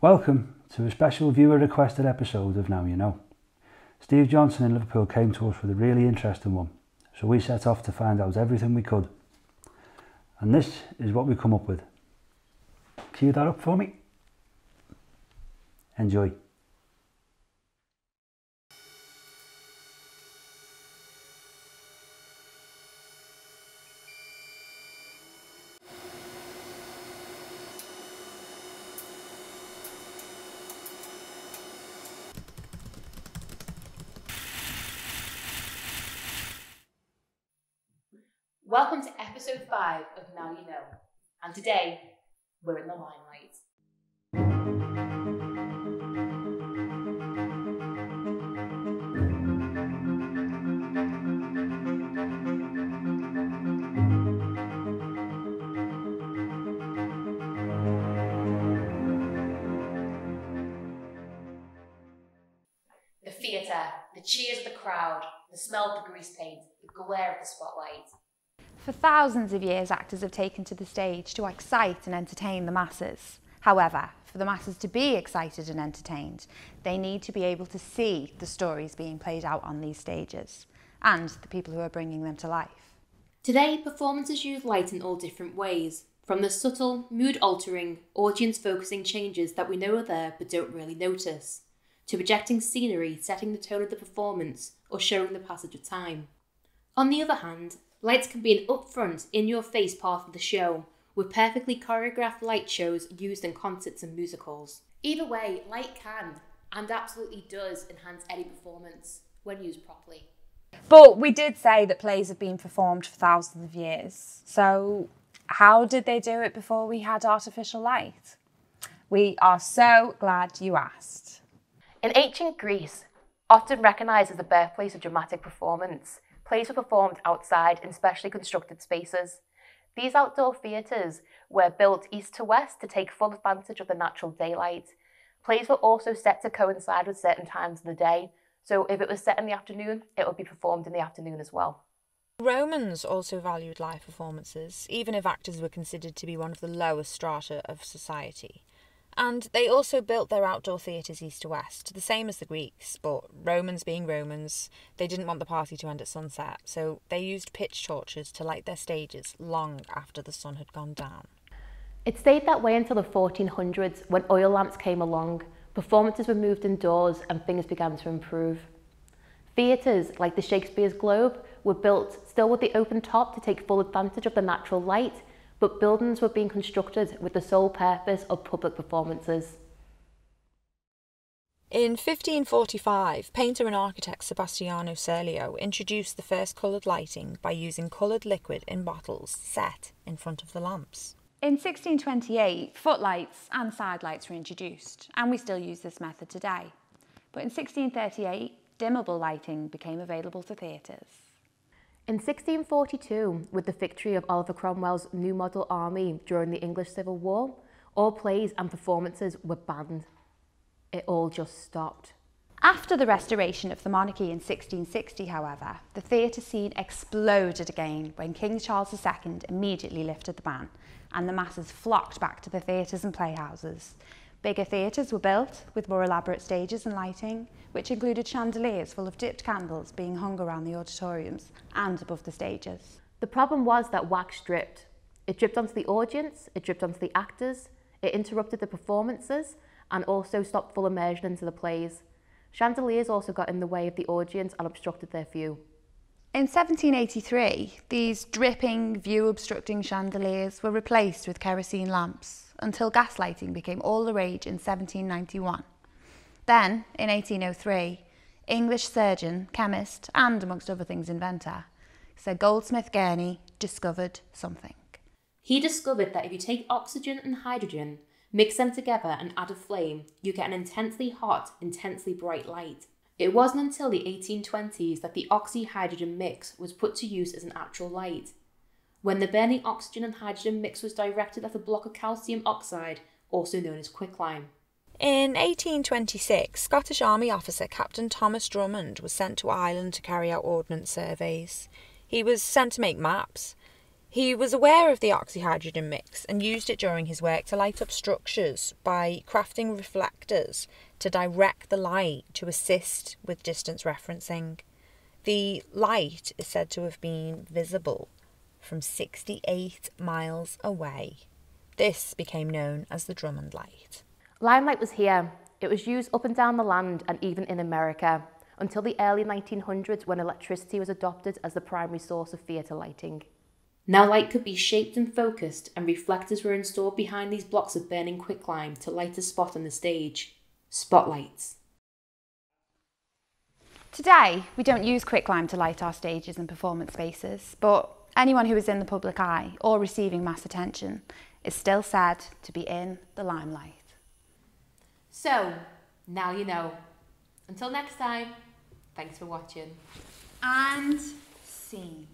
Welcome to a special viewer requested episode of Now You Know. Steve Johnson in Liverpool came to us with a really interesting one, so we set off to find out everything we could. And this is what we come up with. Cue that up for me. Enjoy. Welcome to episode 5 of Now You Know, and today we're in the Limelight. The theatre, the cheers of the crowd, the smell of the grease paint, the glare of the spotlight. For thousands of years, actors have taken to the stage to excite and entertain the masses. However, for the masses to be excited and entertained, they need to be able to see the stories being played out on these stages and the people who are bringing them to life. Today, performances use light in all different ways, from the subtle, mood-altering, audience-focusing changes that we know are there but don't really notice, to projecting scenery, setting the tone of the performance, or showing the passage of time. On the other hand, lights can be an upfront, in-your-face part of the show, with perfectly choreographed light shows used in concerts and musicals. Either way, light can, and absolutely does, enhance any performance, when used properly. But we did say that plays have been performed for thousands of years. So how did they do it before we had artificial light? We are so glad you asked. In ancient Greece, often recognised as the birthplace of dramatic performance, plays were performed outside in specially constructed spaces. These outdoor theatres were built east to west to take full advantage of the natural daylight. Plays were also set to coincide with certain times of the day, so if it was set in the afternoon, it would be performed in the afternoon as well. Romans also valued live performances, even if actors were considered to be one of the lowest strata of society. And they also built their outdoor theatres east to west, the same as the Greeks, but Romans being Romans, they didn't want the party to end at sunset, so they used pitch torches to light their stages long after the sun had gone down. It stayed that way until the 1400s, when oil lamps came along, performances were moved indoors and things began to improve. Theatres, like the Shakespeare's Globe, were built still with the open top to take full advantage of the natural light, but buildings were being constructed with the sole purpose of public performances. In 1545, painter and architect Sebastiano Serlio introduced the first coloured lighting by using coloured liquid in bottles set in front of the lamps. In 1628, footlights and sidelights were introduced, and we still use this method today. But in 1638, dimmable lighting became available to theatres. In 1642, with the victory of Oliver Cromwell's New Model Army during the English Civil War, all plays and performances were banned. It all just stopped. After the restoration of the monarchy in 1660, however, the theatre scene exploded again when King Charles II immediately lifted the ban, and the masses flocked back to the theatres and playhouses. Bigger theatres were built with more elaborate stages and lighting, which included chandeliers full of dipped candles being hung around the auditoriums and above the stages. The problem was that wax dripped. It dripped onto the audience, it dripped onto the actors, it interrupted the performances, and also stopped full immersion into the plays. Chandeliers also got in the way of the audience and obstructed their view. In 1783, these dripping, view-obstructing chandeliers were replaced with kerosene lamps, until gaslighting became all the rage in 1791. Then, in 1803, English surgeon, chemist, and amongst other things inventor, Sir Goldsmith Gurney discovered something. He discovered that if you take oxygen and hydrogen, mix them together and add a flame, you get an intensely hot, intensely bright light. It wasn't until the 1820s that the oxy-hydrogen mix was put to use as an actual light. When the burning oxygen and hydrogen mix was directed at a block of calcium oxide, also known as quicklime. In 1826, Scottish Army officer Captain Thomas Drummond was sent to Ireland to carry out ordnance surveys. He was sent to make maps. He was aware of the oxyhydrogen mix and used it during his work to light up structures by crafting reflectors to direct the light to assist with distance referencing. The light is said to have been visible from 68 miles away. This became known as the Drummond Light. Limelight was here. It was used up and down the land and even in America until the early 1900s when electricity was adopted as the primary source of theatre lighting. Now light could be shaped and focused, and reflectors were installed behind these blocks of burning quicklime to light a spot on the stage. Spotlights. Today, we don't use quicklime to light our stages and performance spaces, but anyone who is in the public eye or receiving mass attention is still said to be in the limelight. So, now you know. Until next time, thanks for watching. And scene.